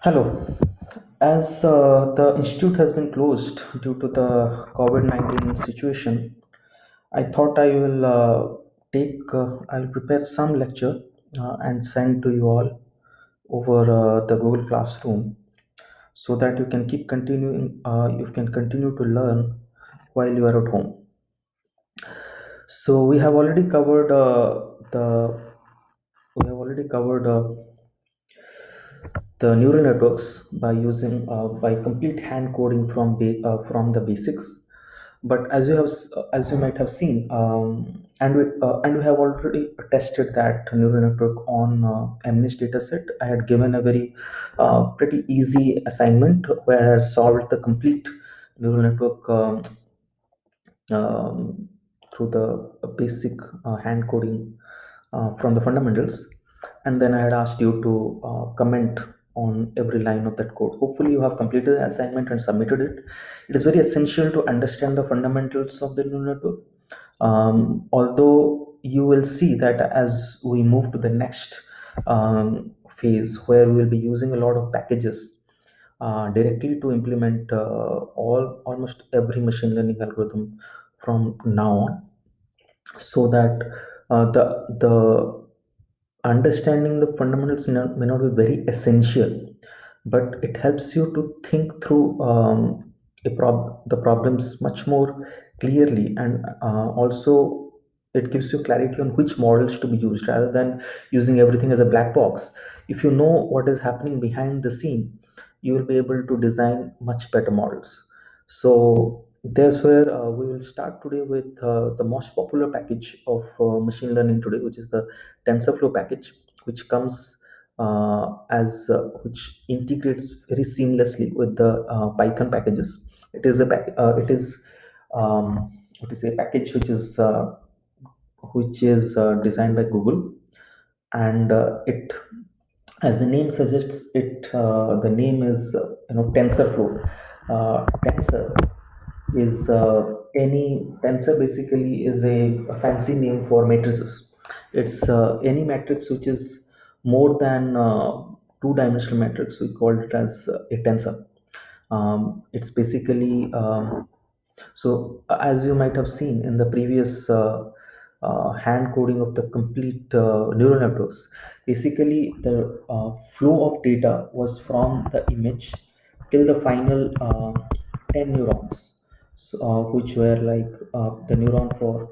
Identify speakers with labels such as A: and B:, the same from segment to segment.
A: Hello. As the institute has been closed due to the COVID-19 situation, I thought I'll prepare some lecture and send to you all over the Google Classroom so that you can continue to learn while you are at home. So we have already covered the neural networks by complete hand coding from the basics. But as you might have seen, and we have already tested that neural network on MNIST dataset. I had given a very pretty easy assignment where I solved the complete neural network um, through the basic hand coding from the fundamentals, and then I had asked you to comment on every line of that code. Hopefully you have completed the assignment and submitted it. It is very essential to understand the fundamentals of the neural network. Although you will see that as we move to the next phase, where we will be using a lot of packages directly to implement almost every machine learning algorithm from now on, so that the understanding the fundamentals may not be very essential, but it helps you to think through the problems much more clearly, and also it gives you clarity on which models to be used rather than using everything as a black box. If you know what is happening behind the scene, you will be able to design much better models. So there's where we will start today with the most popular package of machine learning today, which is the TensorFlow package, which comes which integrates very seamlessly with the Python packages. It is what is a package which is designed by Google, and it, as the name suggests, the name is TensorFlow. Tensor is any tensor basically is a fancy name for matrices. It's any matrix which is more than two-dimensional matrix. We call it as a tensor. It's basically so as you might have seen in the previous hand coding of the complete neural networks, basically the flow of data was from the image till the final 10 neurons, so, which were like the neuron for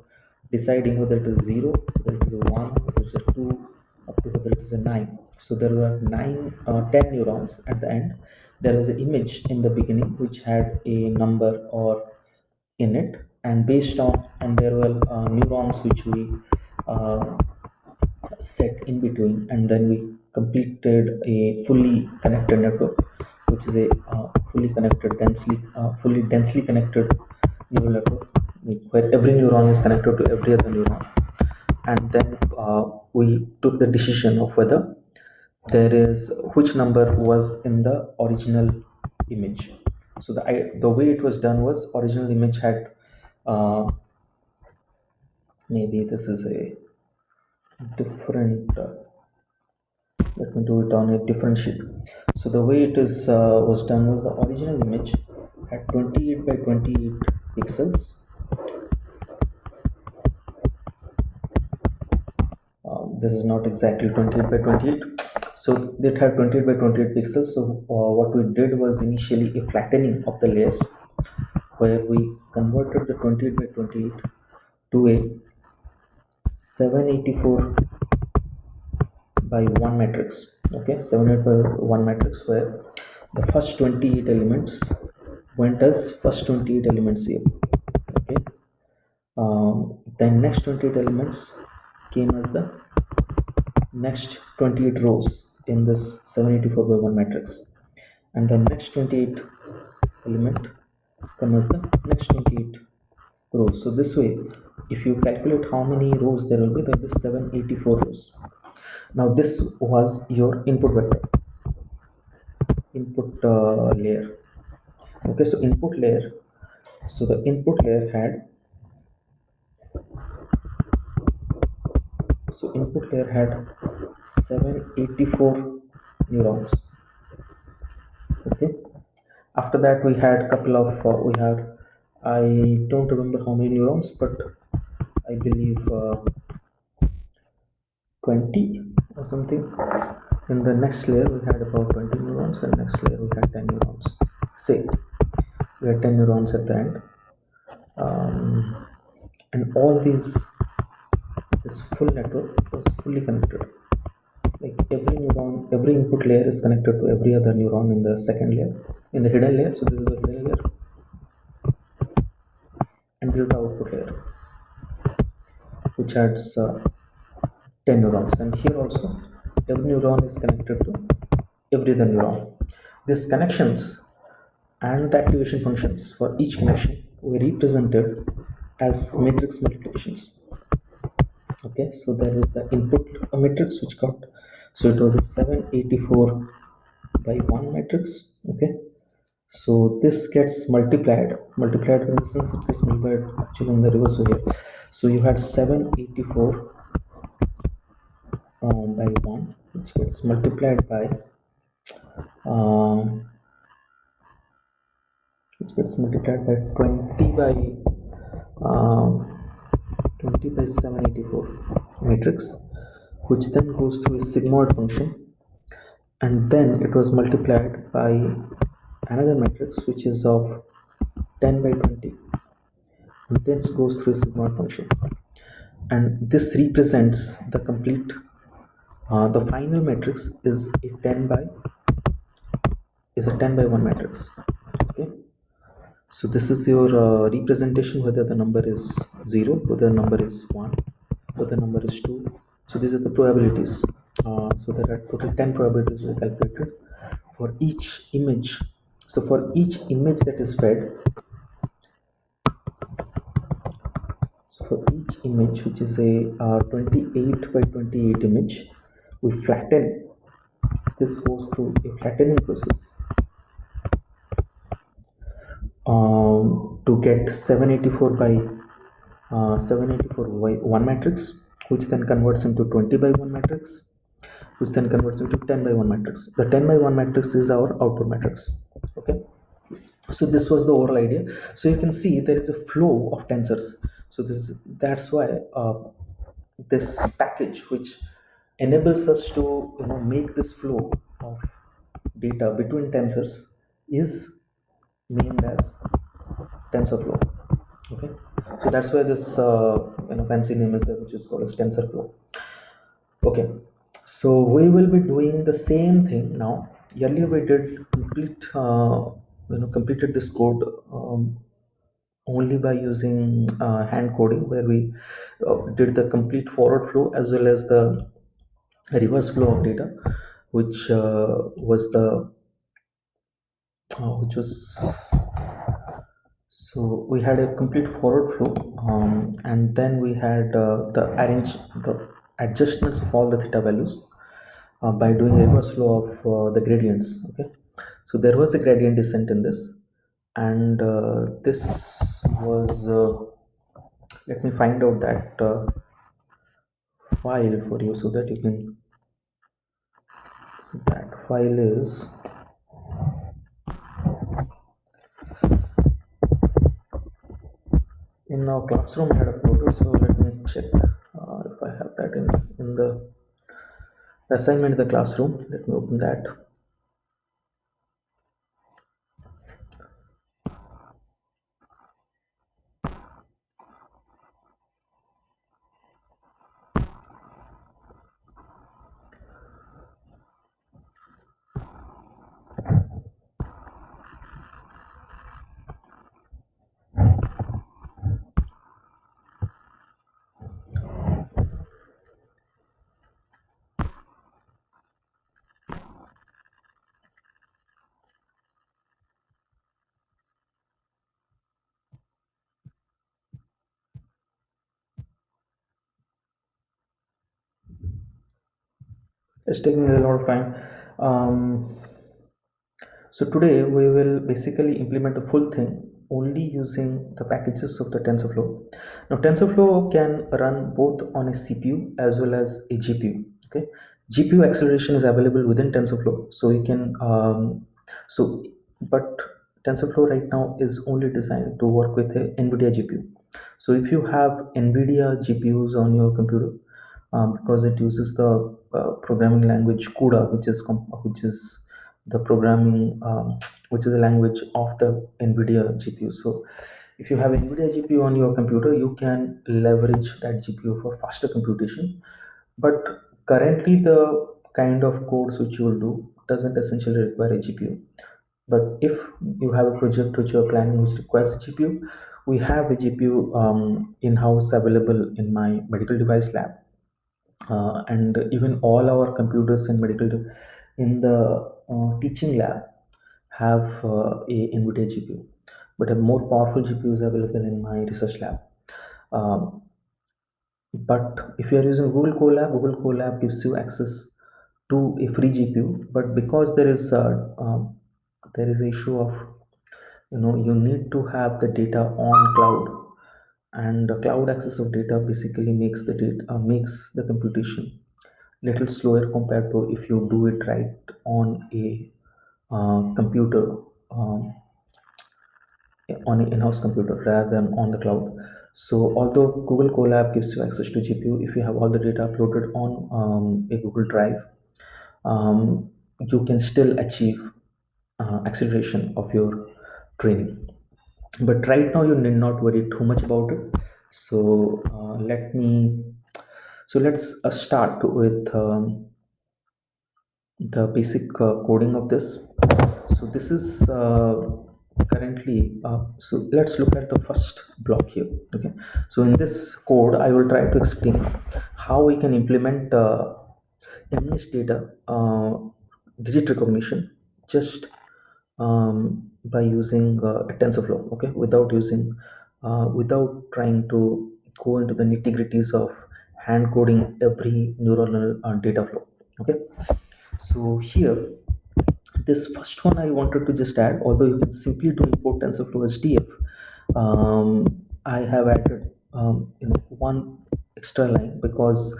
A: deciding whether it is 0, whether it is a 1, whether it is a 2, up to whether it is a 9. So there were 10 neurons at the end. There was an image in the beginning which had a number or in it, and based on, and there were neurons which we uh, set in between, and then we completed a fully connected network, which is a fully densely connected neural network, where every neuron is connected to every other neuron. And then we took the decision of whether there is which number was in the original image. So the way it was done was, original image had maybe this is a different let me do it on a different sheet. So the way it is was done was, the original image had 28 by 28 pixels. This is not exactly 28 by 28, so it had 28 by 28 pixels. So what we did was initially a flattening of the layers, where we converted the 28 by 28 to a 784 by 1 matrix. Okay, 784 by 1 matrix, where the first 28 elements went as first 28 elements here. Okay, then next 28 elements came as the next 28 rows in this 784 by 1 matrix, and the next 28 element come as the next 28 rows. So this way, if you calculate how many rows there will be 784 rows. Now this was your input vector, input layer. Okay, so input layer had, input layer had 784 neurons. after that we had a couple of we had, I don't remember how many neurons, but I believe 20 or something. In the next layer we had about 20 neurons, and next layer we had 10 neurons. Say we had 10 neurons at the end. And all these, this full network was fully connected. Like every neuron, every input layer is connected to every other neuron in the second layer, in the hidden layer. So this is the hidden layer, and this is the output layer, which has 10 neurons. And here also, every neuron is connected to every other neuron. These connections and the activation functions for each connection were represented as matrix multiplications. Okay, so there was the input matrix which got, so it was a 784 by 1 matrix. Okay, so this gets multiplied in the sense it gets multiplied actually in the reverse way here. So you had 784 by 1, which gets multiplied by um, 20 by um, 20 by 784 matrix, which then goes through a sigmoid function, and then it was multiplied by another matrix which is of 10 by 20, and then goes through a sigmoid function, and this represents the complete the final matrix is a 10 by 1 matrix. Okay, so this is your representation, whether the number is 0, whether the number is 1, whether the number is 2. So these are the probabilities. So there are total 10 probabilities we calculated for each image. So for each image that is fed, so for each image, which is a 28 by 28 image, we flatten. This goes through a flattening process to get 784 by 784 by 1 matrix, which then converts into 20 by 1 matrix, which then converts into 10 by 1 matrix. The 10 by 1 matrix is our output matrix. Okay, so this was the overall idea. So you can see there is a flow of tensors. So that's why this package, which enables us to make this flow of data between tensors, is named as TensorFlow. Okay, so that's why this fancy name is there, which is called as TensorFlow. Okay, so we will be doing the same thing now. Earlier we did completed this code only by using hand coding, where we did the complete forward flow as well as the reverse flow of data, which was the which was so we had a complete forward flow, and then we had the adjustments of all the theta values by doing a reverse flow of the gradients. Okay, so there was a gradient descent in this, and this was let me find out that file for you so that you can, so that file is in our classroom I had uploaded. So let me check if I have that in the assignment in the classroom. Let me open that. It's taking a lot of time. So today we will basically implement the full thing only using the packages of the TensorFlow. Now TensorFlow can run both on a CPU as well as a GPU. Okay, GPU acceleration is available within TensorFlow, so you can but TensorFlow right now is only designed to work with a NVIDIA GPU. So if you have NVIDIA GPUs on your computer, because it uses the programming language CUDA, which is the programming, which is a language of the NVIDIA GPU. So if you have NVIDIA GPU on your computer, you can leverage that GPU for faster computation. But currently, the kind of codes which you will do doesn't essentially require a GPU. But if you have a project which you're planning which requires a GPU, we have a GPU in-house available in my medical device lab. And even all our computers in in the teaching lab have a NVIDIA GPU. But a more powerful GPU is available in my research lab. Um, but if you are using Google Colab gives you access to a free GPU. But because there is an issue of, you need to have the data on cloud, and the cloud access of data basically makes the computation little slower compared to if you do it right on a computer, um, on an in-house computer rather than on the cloud. So although Google Colab gives you access to GPU, if you have all the data uploaded on a Google Drive, you can still achieve acceleration of your training. But right now you need not worry too much about it. So let's start with the basic coding of this. So this is currently, so let's look at the first block here. Okay, so in this code I will try to explain how we can implement image data digit recognition just by using TensorFlow. Okay, without trying to go into the nitty gritties of hand coding every neuronal data flow. Okay, so here, this first one I wanted to just add, although you can simply do import TensorFlow as DF, I have added one extra line because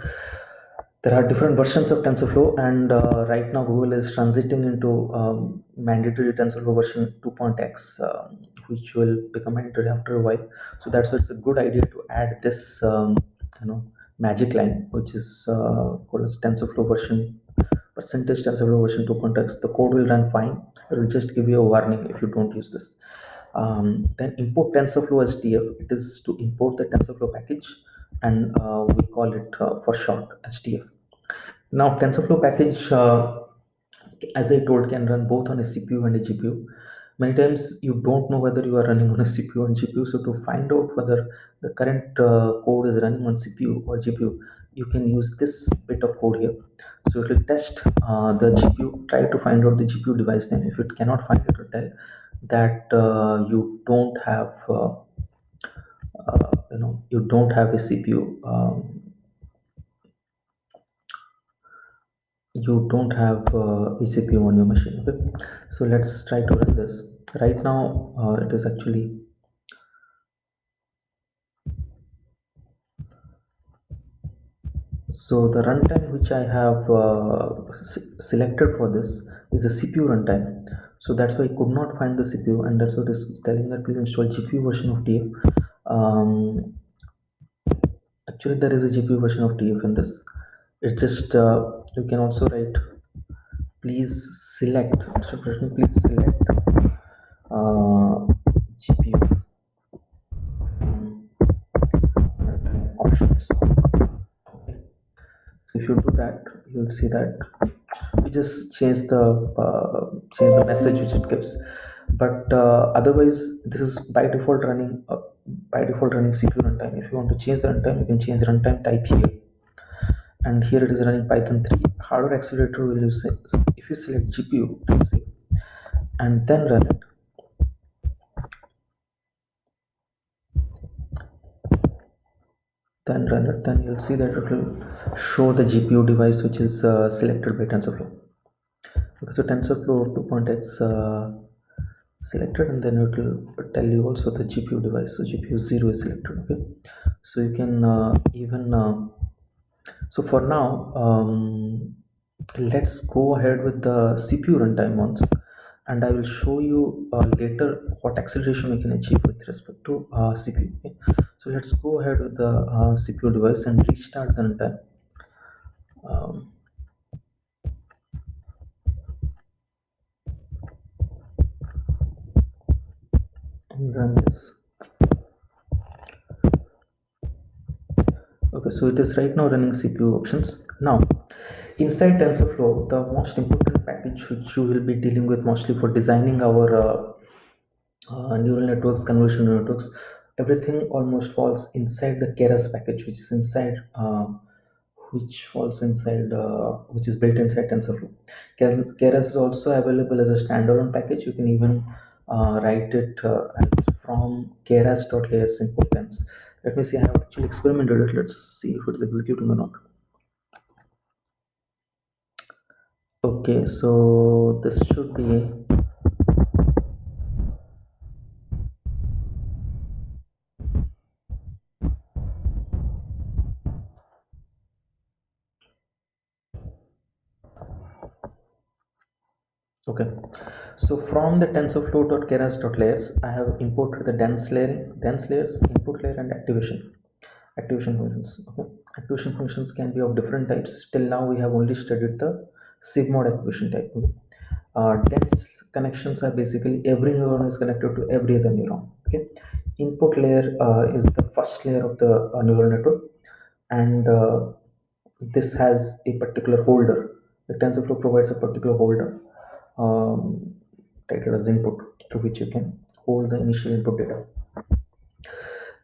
A: there are different versions of TensorFlow, and right now Google is transiting into mandatory TensorFlow version 2.x, which will become mandatory after a while. So that's why it's a good idea to add this magic line, which is called as TensorFlow version percentage TensorFlow version 2.x. The code will run fine. It will just give you a warning if you don't use this. Then import TensorFlow as TF. It is to import the TensorFlow package, and we call it for short as TF. Now, TensorFlow package, as I told, can run both on a CPU and a GPU. Many times you don't know whether you are running on a CPU and GPU. So to find out whether the current code is running on CPU or GPU, you can use this bit of code here. So it will test the GPU, try to find out the GPU device name. If it cannot find it, it will tell that you don't have a CPU. You don't have a CPU on your machine. Okay, so let's try to run this. Right now, it is actually, so the runtime which I have selected for this is a CPU runtime. So that's why I could not find the CPU, and that's what it's telling that please install GPU version of TF. Um, Actually, there is a GPU version of TF in this. It's just you can also write please select. So please select GPU options. Okay. So if you do that, you'll see that we just change the message which it gives. But otherwise, this is by default running CPU runtime. If you want to change the runtime, you can change the runtime type here. And here it is running Python 3. Hardware accelerator will use, if you select GPU, and then run it, then you'll see that it will show the GPU device which is selected by TensorFlow. Okay, so TensorFlow 2.x selected, and then it will tell you also the GPU device. So GPU 0 is selected. Okay, so you can even so for now, let's go ahead with the CPU runtime ones, and I will show you later what acceleration we can achieve with respect to CPU. Okay? So let's go ahead with the CPU device and restart the runtime. Um, and run this. Okay, so it is right now running CPU options. Now, inside TensorFlow, the most important package which you will be dealing with mostly for designing our neural networks, convolutional networks, everything almost falls inside the Keras package, which is inside, which is built inside TensorFlow. Keras is also available as a standalone package. You can even write it as from keras.layers input temps. Let me see. I have actually experimented it. Let's see if it is executing or not. Okay, so this should be. Okay, so from the TensorFlow.keras.layers, I have imported the dense layers, input layer, and activation functions. Okay, activation functions can be of different types. Till now, we have only studied the sigmod activation type. Okay? Dense connections are basically every neuron is connected to every other neuron. Okay, input layer is the first layer of the neural network, and this has a particular holder. The TensorFlow provides a particular holder um, titled as input, to which you can hold the initial input data.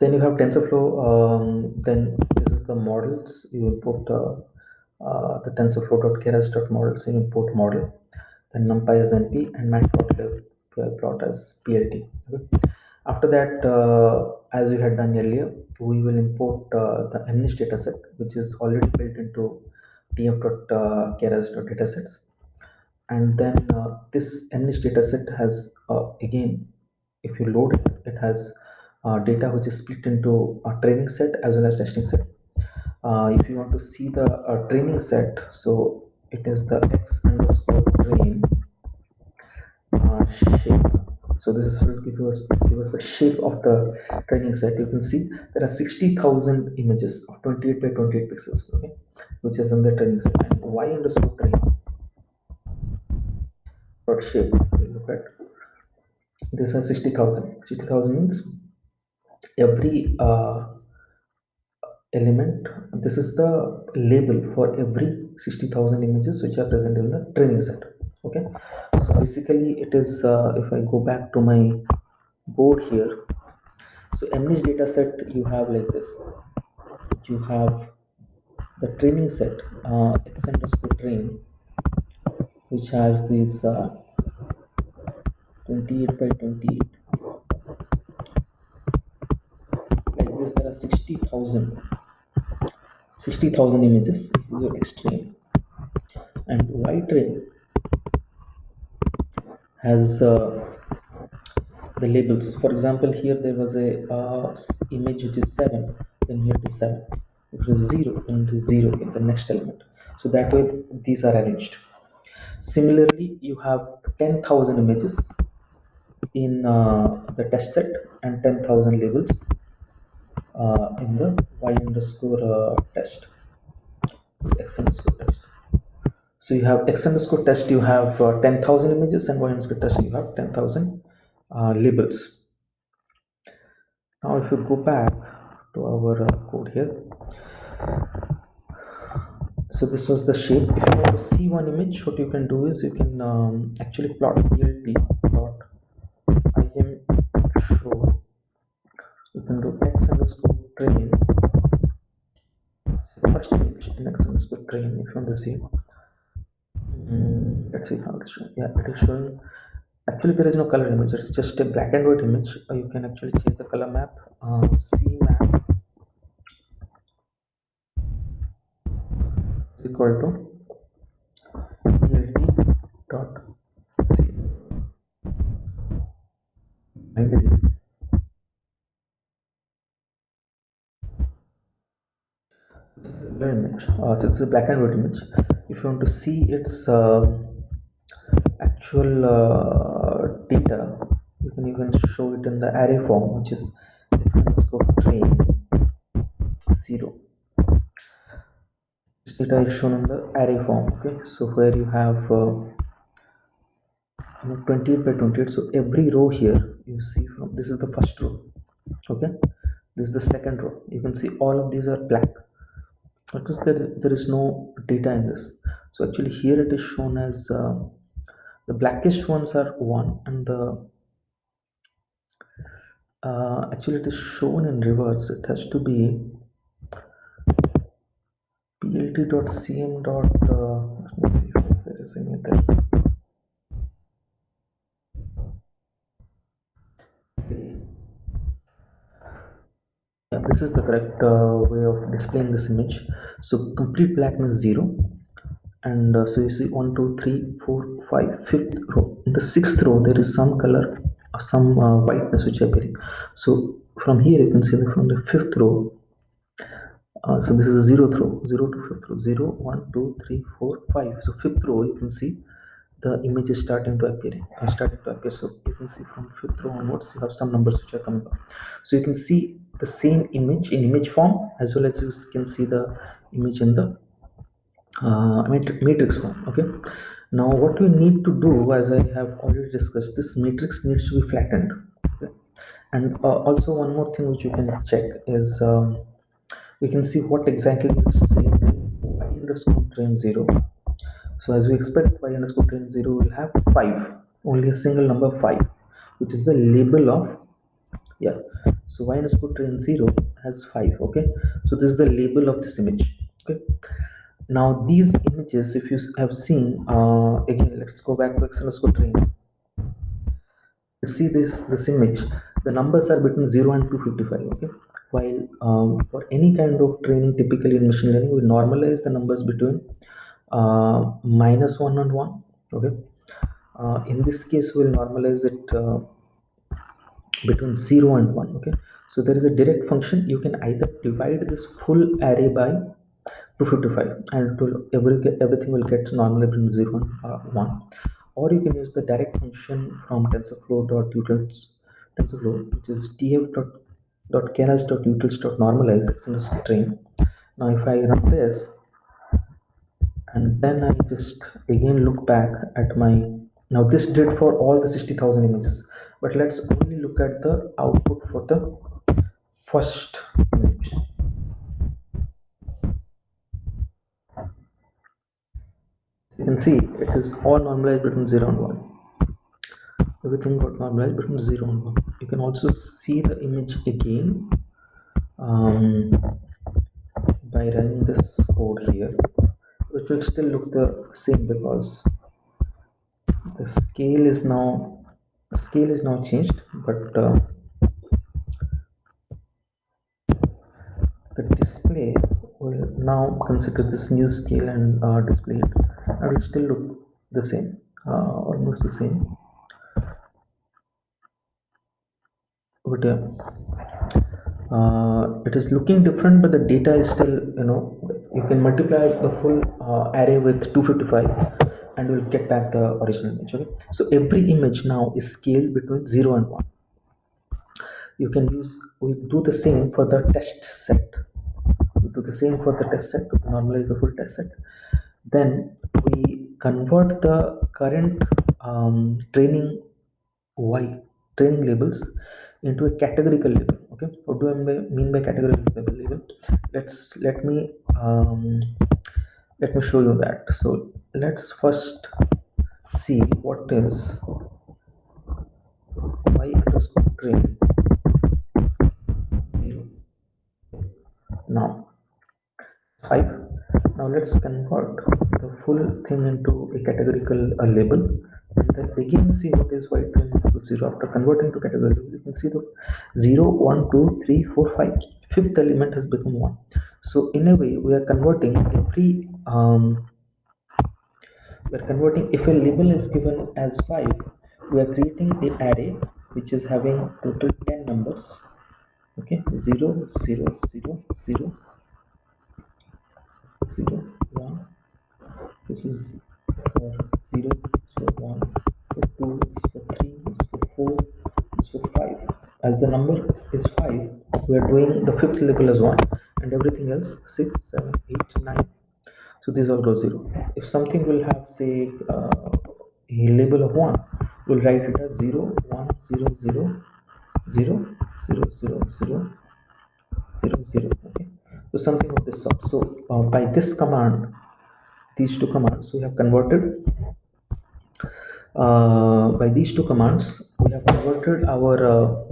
A: Then you have TensorFlow. Then this is the models. You import the TensorFlow.keras.models. You import model. Then NumPy as NP and matplotlib as PLT. Okay. After that, as we had done earlier, we will import the MNIST dataset, which is already built into tf.keras.datasets. And then this MNIST dataset has again, if you load it, it has data which is split into a training set as well as testing set. If you want to see the training set, so it is the x underscore train shape. So this will give us the shape of the training set. You can see there are 60,000 images of 28 by 28 pixels, okay, which is in the training set. And y underscore train dot shape. We look at this are 60,000. 60,000 means every element. This is the label for every 60,000 images which are present in the training set. Okay, so basically it is if I go back to my board here, so MNIST data set you have like this. You have the training set x underscore train, which has these 28 by 28 like this. There are 60,000 images. This is your x train, and y train has the labels. For example, here there was a image which is 7, then here it is 7. If it is 0, then it is 0 in the next element. So that way these are arranged. Similarly, you have 10,000 images in the test set and 10,000 labels in the y underscore test, x underscore test. So you have x underscore test, you have 10,000 images, and y underscore test, you have 10,000 labels. Now, if you go back to our code here, so this was the shape. If you want to see one image, what you can do is you can actually plot PLT plot im show. You can do x underscore train. It's the first image in x underscore train. If you want to see, let's see how it's showing. Yeah, it is showing. Actually, there is no color image. It's just a black and white image. You can actually change the color map. C map is equal to PLT dot C binary. This is a blur image. So it's a black and white image. If you want to see its actual data, you can even show it in the array form, which is x underscore train 0. This data is shown in the array form. Okay, so where you have 28 by 28. So every row here you see, from this is the first row. Okay, this is the second row. You can see all of these are black because there is no data in this. So actually here it is shown as the blackish ones are 1, and the actually it is shown in reverse. It has to be plt.cm dot let me see if there is any there. Yeah, this is the correct way of displaying this image. So complete black means 0, and so you see 1 2 3 4 5, fifth row. In the sixth row there is some color, some whiteness which are appearing. So from here you can see that from the fifth row, so this is zeroth row, 0 to fifth row, 0 1 2 3 4 5. So fifth row you can see the image is starting to appear. So you can see from fifth row onwards you have some numbers which are coming up. So you can see the same image in image form, as well as you can see the image in the matrix form. Okay, now what we need to do, as I have already discussed, this matrix needs to be flattened. Okay, and also one more thing which you can check is we can see what exactly is saying y underscore train 0. So as we expect, y underscore train 0 will have 5, only a single number 5, which is the label of, yeah. So y underscore train 0 has 5. Okay, so this is the label of this image. Okay, now these images, if you have seen, again let's go back to x underscore train. See this image, the numbers are between 0 and 255. Okay, while for any kind of training, typically in machine learning, we normalize the numbers between -1 and 1. Okay, in this case we'll normalize it between 0 and 1. Okay, so there is a direct function. You can either divide this full array by 255 and it will everything will get normally between 0 and 1, or you can use the direct function from TensorFlow, which is tf.keras.utils.normalize x underscore train. Now if I run this and then I just again look back at my, now this did for all the 60,000 images, but let's only look at the output for the first image. You can see it is all normalized between 0 and 1. Everything got normalized between 0 and 1. You can also see the image again by running this code here, which will still look the same because the scale is now changed, but the display will now consider this new scale and display it, and it will still look the same, almost the same. But yeah, it is looking different, but the data is still, you can multiply the full array with 255 and you'll get back the original image. Okay, so every image now is scaled between 0 and 1. We do the same for the test set. We do the same for the test set to normalize the full test set. Then we convert the current training labels into a categorical label. Okay, what do I mean by categorical label? Let me show you that. So let's first see what is y underscore train 0. Now 5. Now let's convert the full thing into a categorical label, and then again see what is y train equals 0. After converting to categorical, you can see the 0 1 2 3 4 5, fifth element has become 1. So in a way we are converting if a label is given as 5, we are creating an array which is having total 10 numbers. Okay, 0 0 0 0 0 1. This is for 0, this is for 1, for 2, this for 3, this for 4, this for 5. As the number is 5, we are doing the fifth label as 1, and everything else 6, 7, 8, 9. So these all go 0. If something will have, say, a label of 1, we'll write it as 0, 1, 0, 0, 0, 0, 0, 0, 0, 0. Okay, so something of this sort. So by this command, these two commands, we have converted by these two commands, we have converted our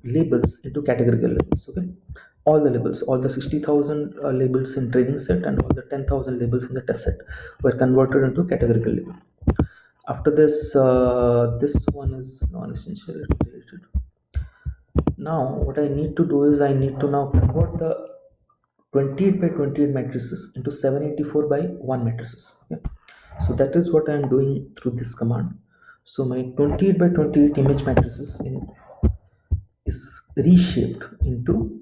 A: labels into categorical labels. Okay, all the labels, all the 60,000 labels in training set and all the 10,000 labels in the test set were converted into categorical label. After this, this one is non-essential, deleted. Now what I need to do is I need to now convert the 28 by 28 matrices into 784 by 1 matrices. Okay, so that is what I am doing through this command. So my 28 by 28 image matrices is reshaped into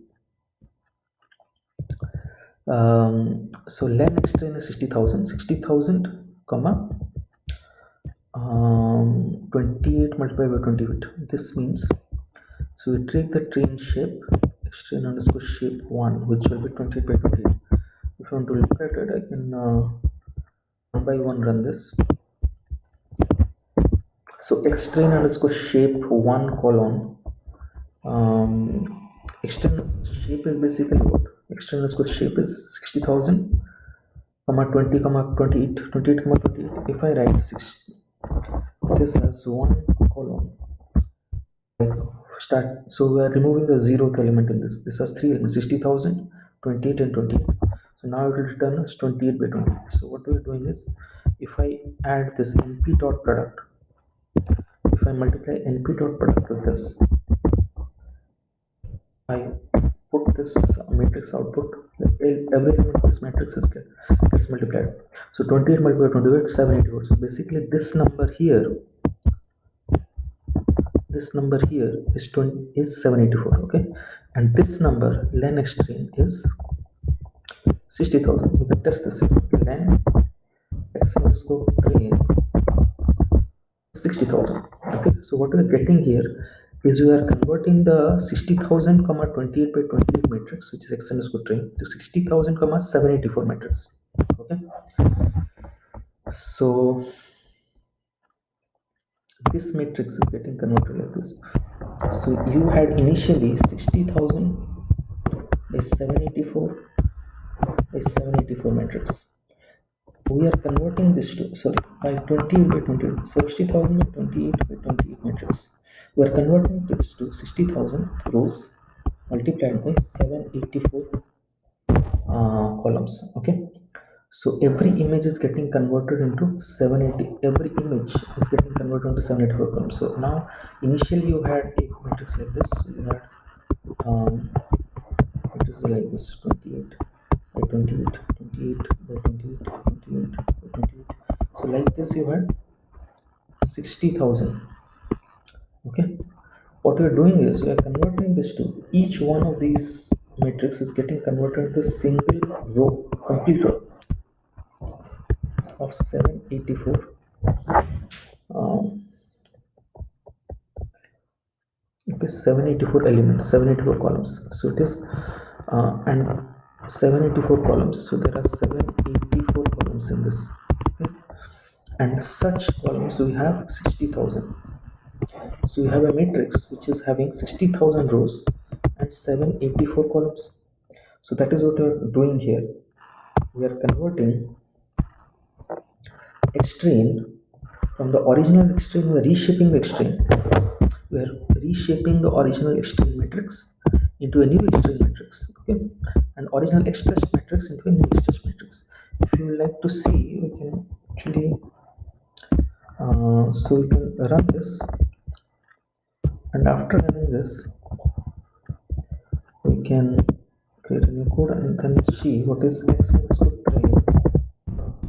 A: so len extrain is 60,000 comma 28 multiplied by 28. This means, so we take the train shape extrain underscore shape 1, which will be 28 by 28. If I want to look at it, I can one by one run this. So extrain underscore shape 1 colon external shape is basically what? External underscore shape is 60,000 comma 20 comma 28 28 comma 28. If I write 6 this as 1 colon, like start, so we are removing the zeroth element in this. This has 3 elements, 60,000, 28 and 28. So now it will return as 28 by 28. So what we are doing is, if I add this np dot product, if I multiply np dot product with this, I put this matrix output, everything in this matrix gets multiplied. So 28 multiplied by 28, 784. So basically this number here is 784. Okay, and this number len extrain is 60,000. We can test this here. Len x underscore train 60,000. Okay, so what we are getting here is we are converting the 60,000 comma 28 by 28 matrix, which is x underscore train, to 60,000 comma 784 matrix. Okay, so this matrix is getting converted like this. So you had initially 60,000 by 784 by 784 matrix. We are converting this to, sorry, by 28 by 28, 60,000 by 28 by 28 matrix. We are converting this to 60,000 rows multiplied by 784 columns. Okay, so every image is getting converted into 780. Every image is getting converted into 784 columns. So now initially you had a matrix like this. So you had it is like this, 28 by 28, 28 by 28, 28 by 28. So like this you had 60,000. Okay, what we are doing is we are converting this to, each one of these matrices is getting converted into a single row, complete row of 784 okay, 784 elements, 784 columns. So it is and 784 columns, so there are 784 columns in this. Okay, and such columns we have 60,000. So you have a matrix which is having 60,000 rows and 784 columns. So that is what we are doing here. We are converting extrain from the original extrain. We are reshaping the extrain. We are reshaping the original extrain matrix into a new extrain matrix. Okay, and original extract matrix into a new extract matrix. If you would like to see, we can actually so we can run this, and after running this we can create a new code and then see what is x underscore train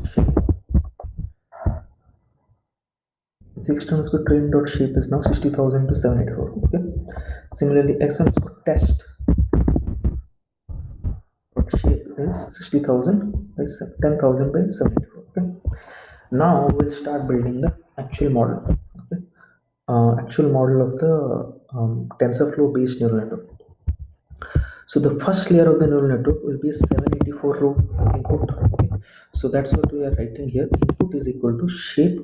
A: shape. The x underscore train dot shape is now 60,000 to 784. Okay, similarly x underscore test dot shape is 60,000 by 10,000 by 784. Okay, now we'll start building the actual model. Okay, actual model of the TensorFlow based neural network. So the first layer of the neural network will be a 784 row input. Okay, so that's what we are writing here. Input is equal to shape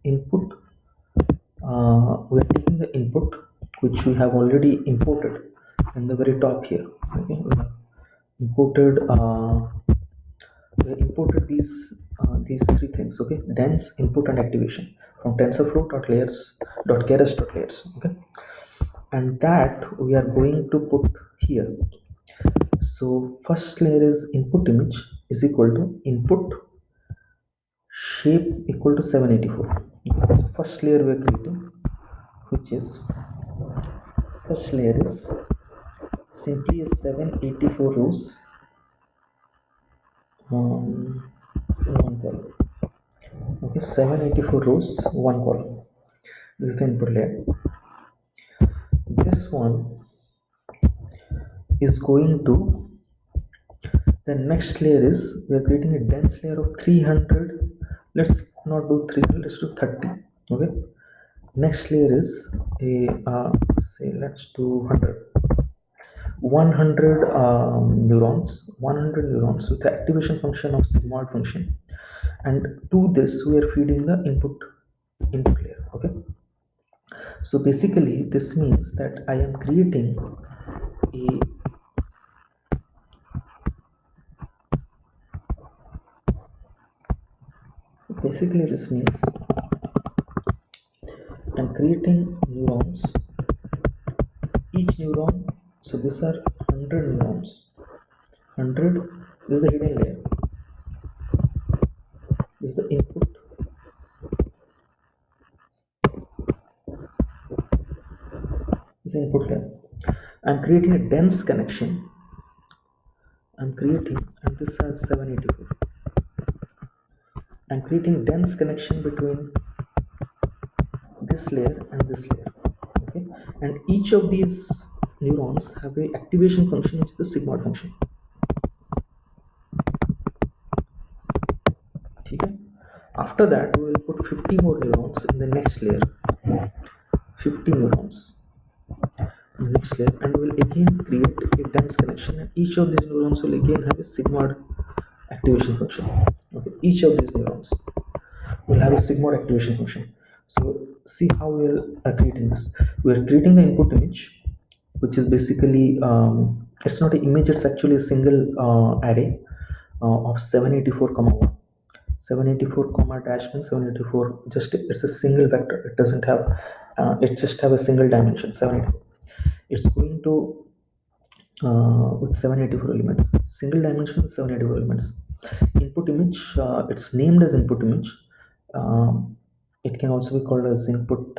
A: input. We are taking the input which we have already imported in the very top here. Okay, we have imported these three things. Okay, dense, input, and activation from TensorFlow.layers.keras.layers. Okay, and that we are going to put here. So first layer is input image is equal to input shape equal to 784. Okay, so first layer we are creating, which is first layer is simply a 784 rows, one column. Okay, 784 rows, one column. This is the input layer. This one is going to, the next layer is we are creating a dense layer of 300. Let's not do 300, let's do 30. Okay, next layer is a say let's do 100 neurons, 100 neurons with the activation function of sigmoid function, and to this we are feeding the input layer. Okay, so basically this means that I am creating a basically this means I'm creating neurons, each neuron. So these are 100 neurons. 100 is the hidden layer, is the input, is the input layer. I'm creating a dense connection. I'm creating, and this has 784. I'm creating dense connection between this layer and this layer. Okay, and each of these neurons have a activation function which is the sigmoid function. Okay, after that we will put 50 more neurons in the next layer, 50 neurons in the next layer, and we'll again create a dense connection, and each of these neurons will again have a sigmoid activation function. Okay, each of these neurons will have a sigmoid activation function. So see how we are creating this. We are creating the input image, which is basically it's not an image, it's actually a single array of 784 comma 1. 784 comma dash means 784, just it's a single vector, it doesn't have it just have a single dimension 784. It's going to with 784 elements, single dimension with 784 elements. Input image, it's named as input image. It can also be called as input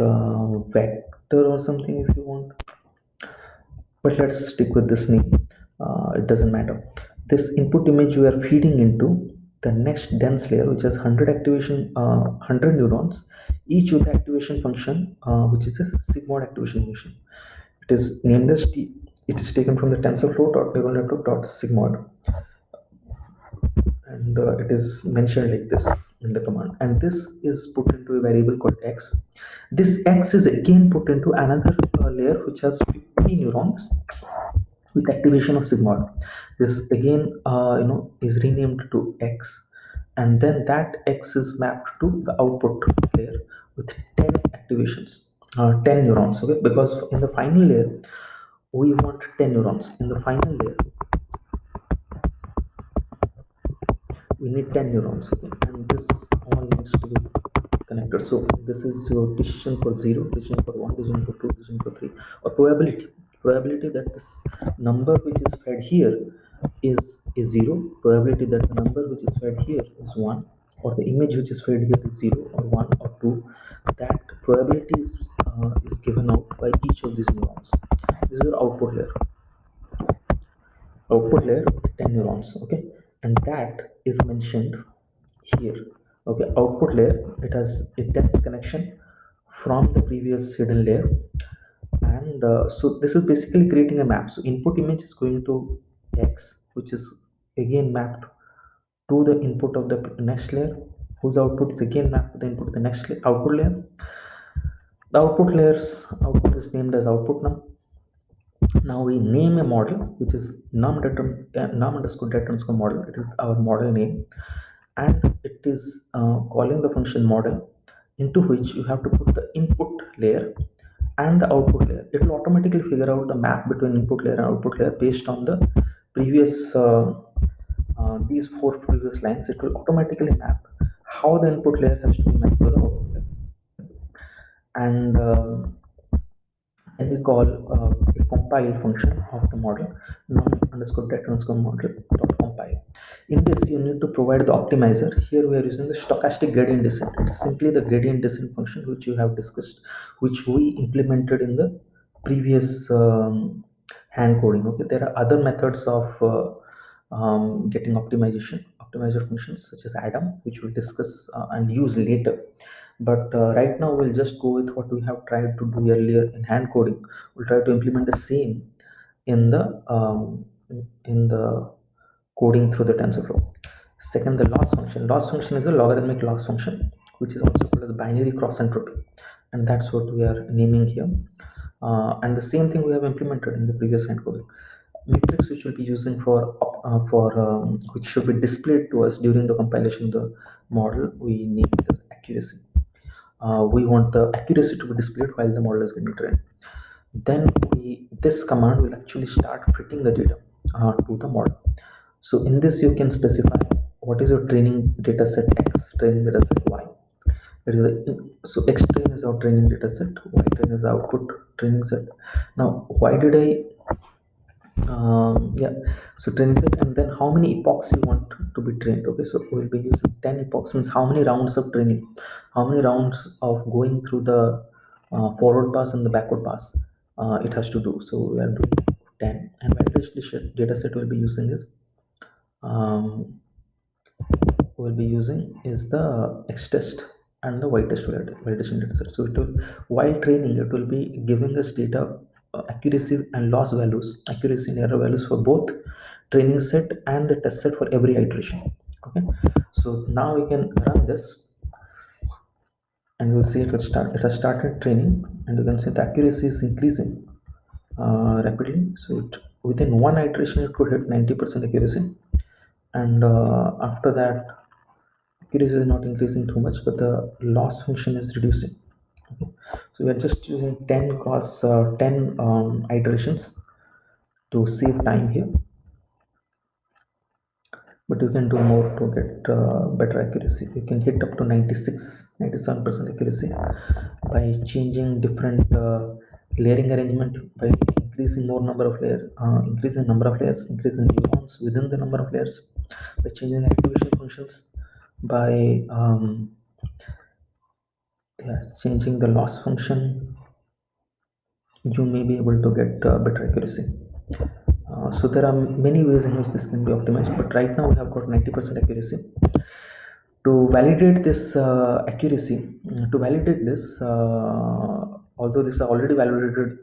A: vector or something if you want, but let's stick with this name. It doesn't matter. This input image we are feeding into the next dense layer, which has 100 activation 100 neurons, each with activation function which is a sigmoid activation function. It is named as it is taken from the TensorFlow.neural network.sigmoid, and it is mentioned like this in the command, and this is put into a variable called x. This x is again put into another layer which has 50 neurons with activation of sigmoid. This again is renamed to x, and then that x is mapped to the output layer with 10 activations, 10 neurons. Okay, because in the final layer we want 10 neurons. In the final layer we need 10 neurons. Okay, and this all needs to be connected. So this is your decision for 0, decision for 1, decision for 2, decision for 3, or probability that this number which is fed here is 0, probability that the number which is fed here is 1, or the image which is fed here is 0 or 1 or 2. That probability is given out by each of these neurons. This is the output layer with 10 neurons. Okay, and that is mentioned here. Okay, output layer, it has a dense connection from the previous hidden layer, and so this is basically creating a map. So input image is going to x, which is again mapped to the input of the next layer, whose output is again mapped to the input of the next output layer. The output is named as output num. Now we name a model which is num underscore data underscore model. It is our model name, and it is calling the function model, into which you have to put the input layer and the output layer. It will automatically figure out the map between input layer and output layer based on the previous these four previous lines. It will automatically map how the input layer has to be mapped to the output layer. And then we call a compile function of the model, num underscore data underscore model dot compile. In this, you need to provide the optimizer. Here we are using the stochastic gradient descent. It's simply the gradient descent function which you have discussed, which we implemented in the previous hand coding. Okay, there are other methods of getting optimizer functions such as Adam, which we'll discuss and use later. But right now we'll just go with what we have tried to do earlier in hand coding. We'll try to implement the same in the coding through the TensorFlow. Second, the loss function. Loss function is a logarithmic loss function, which is also called as binary cross entropy, and that's what we are naming here. And the same thing we have implemented in the previous hand coding. Matrix which we'll be using for which should be displayed to us during the compilation of the model, we name it as accuracy. We want the accuracy to be displayed while the model is getting trained. Then this command will actually start fitting the data to the model. So in this you can specify what is your training data set X, training data set Y. So X train is our training data set, Y train is output training set. Now why did I yeah, so training set, and then how many epochs you want to be trained. Okay, so we'll be using 10 epochs, means how many rounds of training, how many rounds of going through the forward pass and the backward pass it has to do. So we are doing 10, and validation data set we'll be using is um, we'll be using is the X test and the Y test validation data set. So it will, while training, it will be giving us data accuracy and loss values, accuracy and error values for both training set and the test set for every iteration. Okay, so now we can run this, and you'll see it will start. It has started training, and you can see the accuracy is increasing rapidly. So within one iteration, it could hit 90% accuracy, and after that accuracy is not increasing too much, but the loss function is reducing. Okay. So we are just using 10 iterations to save time here, but you can do more to get better accuracy. You can hit up to 97% accuracy by changing different layering arrangement, by increasing more number of layers, increasing number of layers, increasing nuance within the number of layers, by changing activation functions, by yeah, changing the loss function, you may be able to get better accuracy. So there are many ways in which this can be optimized, but right now we have got 90% accuracy. To validate this although this is already validated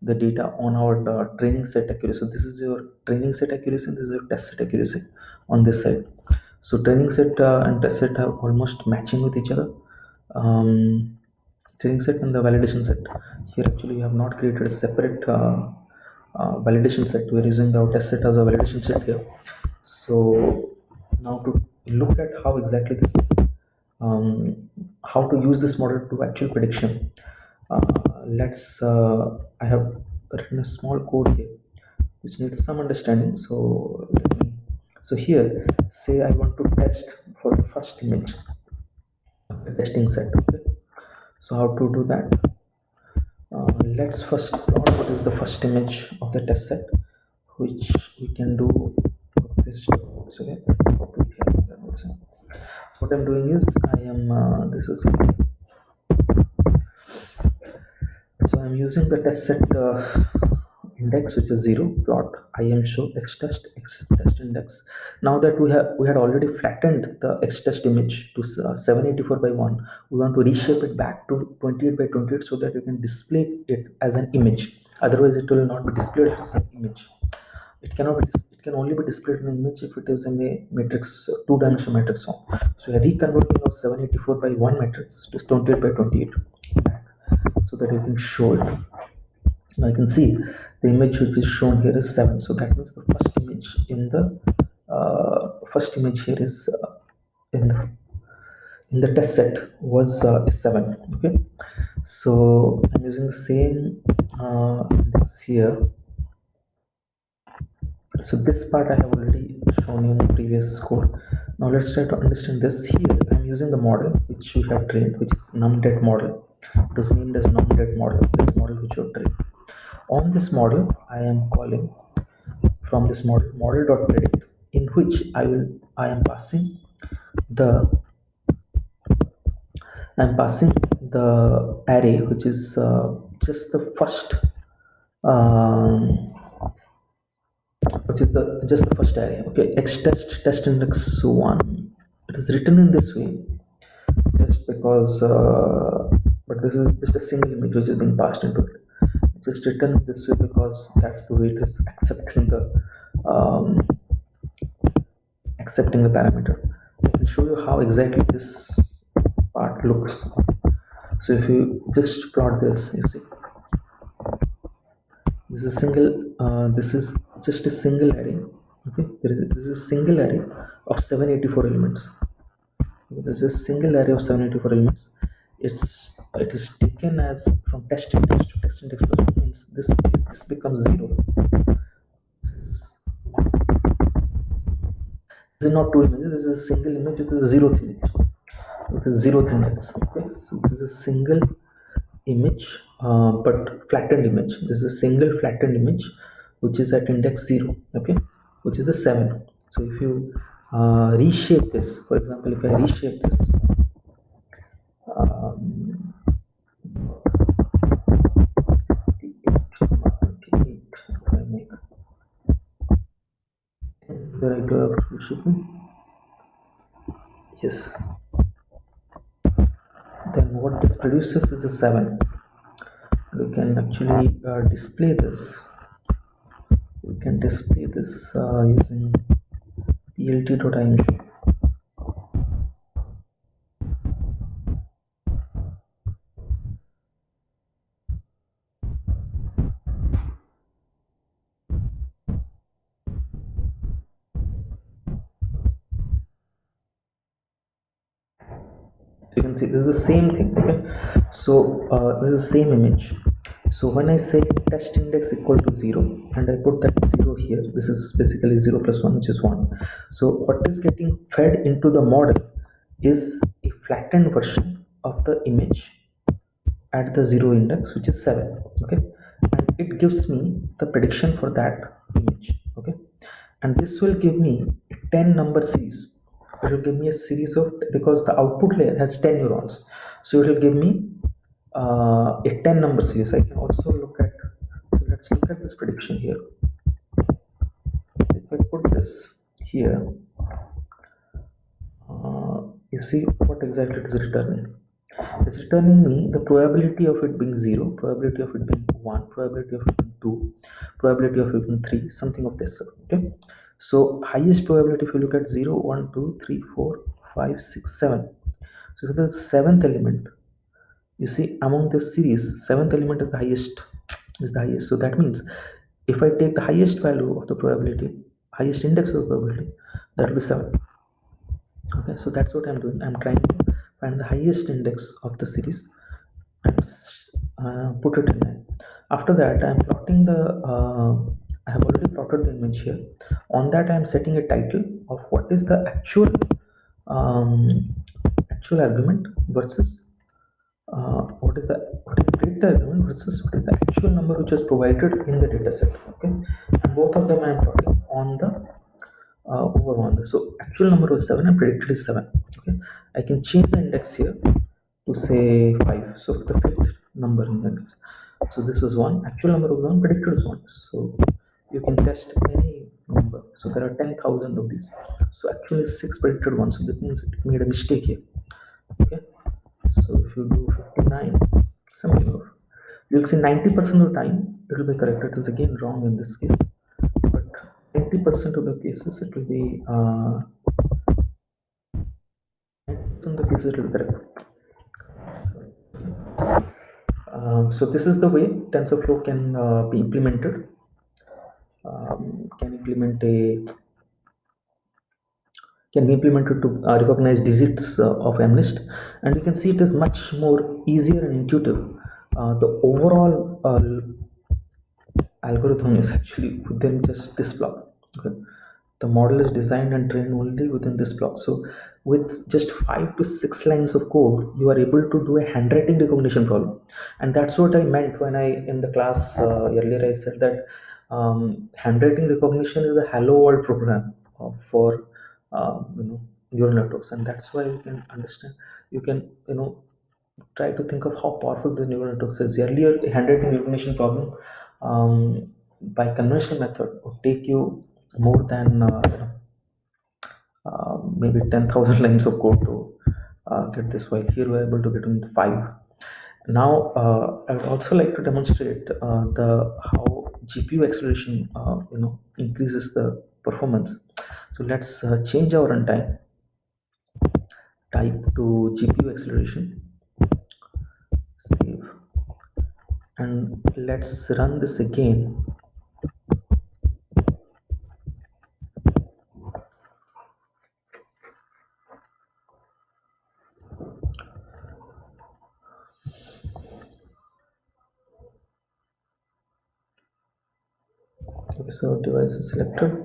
A: the data on our training set accuracy. So this is your training set accuracy, and this is your test set accuracy on this side. So training set and test set are almost matching with each other. Um, Training set and the validation set. Here actually we have not created a separate validation set. We're using our test set as a validation set here. So now to look at how exactly this is, how to use this model to actual prediction. I have written a small code here which needs some understanding. So here, say I want to test for the first image, the testing set. Okay. So how to do that? Let's first plot what is the first image of the test set, which we can do this. So yeah, what I'm doing is I am this is so I'm using the test set index, which is 0, plot im show x test index. Now that we had already flattened the x test image to 784 by 1, we want to reshape it back to 28 by 28 so that you can display it as an image. Otherwise it will not be displayed as an image. It cannot can only be displayed in an image if it is in a matrix, two-dimensional matrix form. So we are reconverting our 784 by 1 matrix to 28 by 28 back, so that you can show it. Now you can see the image which is shown here is 7. So that means the first image here is in the test set was 7. Okay, so I'm using the same index here. So this part I have already shown you in the previous code. Now let's try to understand this. Here I'm using the model which we have trained, which is numdet model. It was named as numdet model, this model which you have trained. On this model I am calling, from this model.predict, in which I am passing the array which is just the first um, which is the just the first array. Okay, x test index 1. It is written in this way just because but this is just a single image which is being passed into it. It's just written this way because that's the way it is um, accepting the parameter. I can show you how exactly this part looks. So if you just plot this, you see this is just a single array. Okay, this is a single array of 784 elements. Okay, this is a single array of 784 elements. It is taken as from test index to test index plus 1, means this becomes 0. This is this is not two images, this is a single image with a zeroth image, with a zeroth index. Okay, so this is a single image, but flattened image. This is a single flattened image which is at index 0. Okay, which is the 7. So if you reshape this, for example, if I reshape this, um, 28, if I make the right way of reshaping, yes, then what this produces is a 7. We can actually display this. We can display this using plt.img. You can see this is the same thing. Okay, so this is the same image. So when I say test index equal to 0 and I put that 0 here, this is basically 0 plus 1, which is 1. So what is getting fed into the model is a flattened version of the image at the 0 index, which is 7. Okay, and it gives me the prediction for that image. Okay, and this will give me a 10 number series. It will give me a series of, because the output layer has 10 neurons, so it will give me a 10 number series. I can also look at, so let's look at this prediction here. If I put this here, you see what exactly it is returning. It's returning me the probability of it being 0, probability of it being 1, probability of it being 2, probability of it being 3, something of this sort. Okay, so highest probability, if you look at 0, 1, 2, 3, 4, 5, 6, 7. So for the seventh element, you see among this series, seventh element is the highest. So that means if I take the highest value of the probability, highest index of the probability, that will be 7. Okay, so that's what I'm doing. I'm trying to find the highest index of the series and put it in there. After that, I'm plotting the I have already plotted the image here. On that, I'm setting a title of what is the um, actual argument versus what is the predictor argument versus what is the actual number which was provided in the data set. Okay, and both of them I'm plotting on the over one. So actual number was 7 and predicted is 7. Okay, I can change the index here to say 5. So the fifth number in the index. So this was 1, actual number was 1, predicted is 1. So you can test any number. So there are 10,000 of these. So actually 6 predicted 1. So that means it made a mistake here. Okay, so if you do 59, something of, you'll see 90% of the time it will be correct. It is again wrong in this case, but 80% of the cases it will be 90% of the cases it will be correct. So this is the way TensorFlow can be implemented. Can implement a can be implemented to recognize digits of MNIST, and you can see it is much more easier and intuitive. The overall algorithm is actually within just this block. Okay, the model is designed and trained only within this block. So with just 5 to 6 lines of code, you are able to do a handwriting recognition problem. And that's what I meant when I in the class earlier I said that handwriting recognition is a hello world program for neural networks. And that's why you can understand, you can try to think of how powerful the neural networks is. Earlier, the handwriting recognition problem by conventional method would take you more than maybe 10,000 lines of code to get this, while here we're able to get in five. Now, I would also like to demonstrate the how GPU acceleration increases the performance. So let's change our runtime type to GPU acceleration, save, and let's run this again. Okay, so device is selected.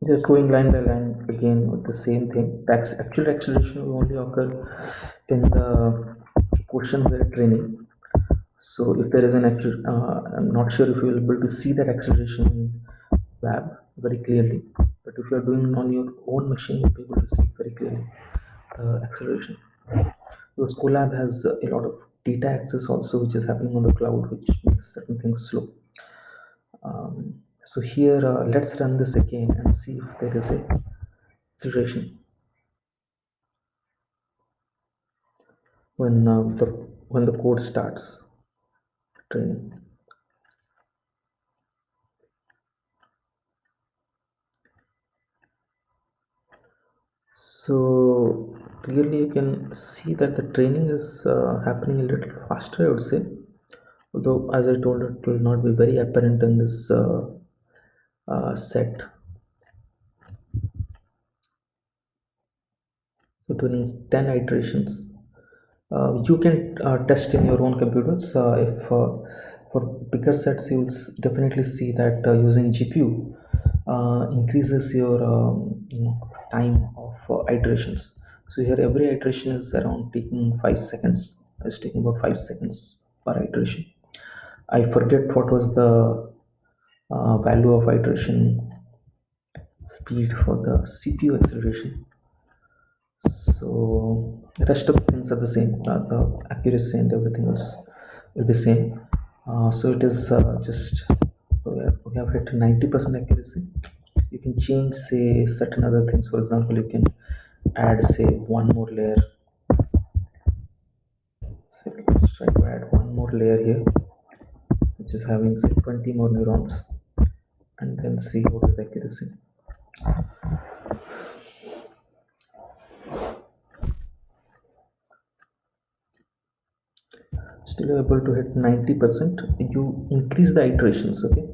A: Just going line by line again with the same thing. That's actual acceleration will only occur in the portion where training. So if there is an actual, I'm not sure if you will be able to see that acceleration in lab very clearly. But if you are doing it on your own machine, you'll be able to see very clearly acceleration. Because Colab has a lot of data access also, which is happening on the cloud, which makes certain things slow. So here, let's run this again and see if there is a acceleration when the code starts training. So clearly you can see that the training is happening a little faster, I would say. Although, as I told, it will not be very apparent in this set. So during 10 iterations, you can test in your own computers. If for bigger sets, you will definitely see that using GPU increases your time of iterations. So here every iteration is around taking 5 seconds. It's taking about 5 seconds per iteration. I forget what was the value of iteration speed for the CPU acceleration. So the rest of the things are the same. The accuracy and everything else will be same. So it is just we have hit 90% accuracy. You can change, say, certain other things. For example, you can add, say, one more layer. So let's try to add one more layer here, which is having, say, 20 more neurons, and then see what is the accuracy. Still able to hit 90%. You increase the iterations. Okay,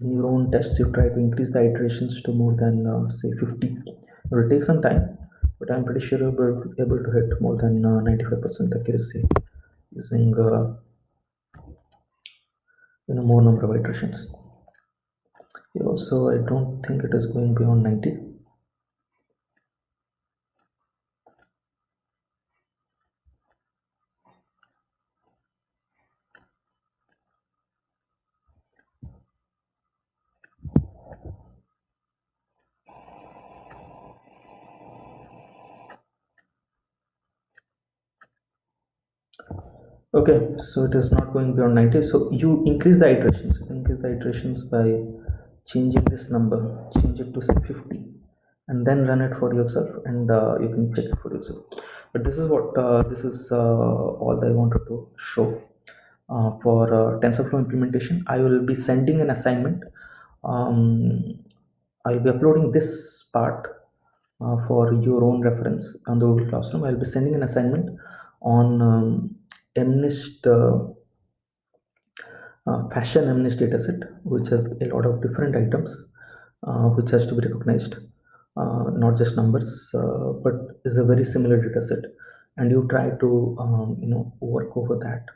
A: in your own tests you try to increase the iterations to more than say 50. It will take some time, but I'm pretty sure you'll be able to hit more than 95% accuracy using more number of iterations. Here also I don't think it is going beyond 90. Okay, so it is not going beyond 90. So you increase the iterations. You increase the iterations by changing this number, change it to say 50, and then run it for yourself, and you can check it for yourself. But this is all that I wanted to show for TensorFlow implementation. I will be sending an assignment. I'll be uploading this part for your own reference on the Google Classroom. I'll be sending an assignment on MNIST fashion MNIST dataset, which has a lot of different items, which has to be recognized, not just numbers, but is a very similar dataset, and you try to work over that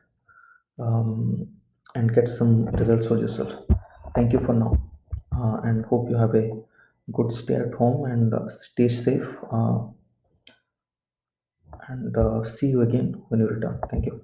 A: and get some results for yourself. Thank you for now, and hope you have a good stay at home and stay safe. And see you again when you return. Thank you.